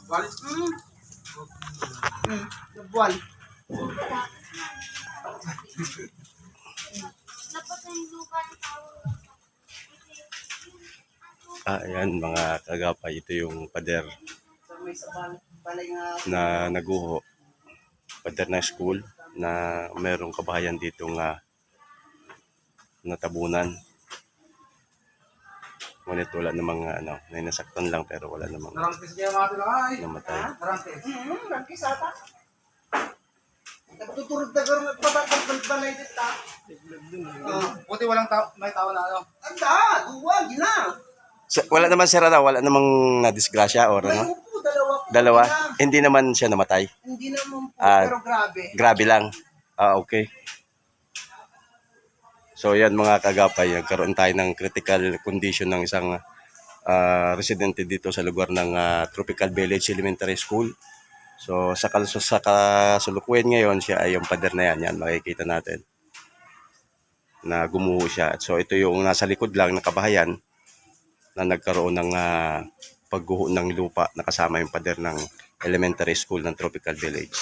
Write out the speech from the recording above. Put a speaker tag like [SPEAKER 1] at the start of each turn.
[SPEAKER 1] Balik. Buwan.
[SPEAKER 2] Ayan mga kagapay, ito yung pader
[SPEAKER 1] Sa may balay nga.
[SPEAKER 2] na naguho. Pader na school na merong kabahayan dito nga natabunan. Ngunit wala namang may nasaktan lang pero wala namang
[SPEAKER 1] Narangkis niya mga tinakay.
[SPEAKER 2] namatay.
[SPEAKER 1] Narangkis. Narangkis ata. Nagtuturog na gano'n balay dito. Buti walang tao, may tao na ano. Anda, duwa, gina.
[SPEAKER 2] Wala naman sira daw, wala namang nadisgrasya or
[SPEAKER 1] May
[SPEAKER 2] ano?
[SPEAKER 1] upo, dalawa.
[SPEAKER 2] Dalawa? Hindi naman siya namatay?
[SPEAKER 1] Hindi naman po,
[SPEAKER 2] Ah,
[SPEAKER 1] pero grabe.
[SPEAKER 2] Grabe lang. Okay. So yan mga kagapay, nagkaroon tayo ng critical condition ng isang residente dito sa lugar ng Tropical Village Elementary School. So sa kasalukuyan ngayon, siya ay yung pader na yan, makikita natin na gumuho siya. So ito yung nasa likod lang ng kabahayan na nagkaroon ng pagguho ng lupa na kasama yung pader ng elementary school ng Tropical Village.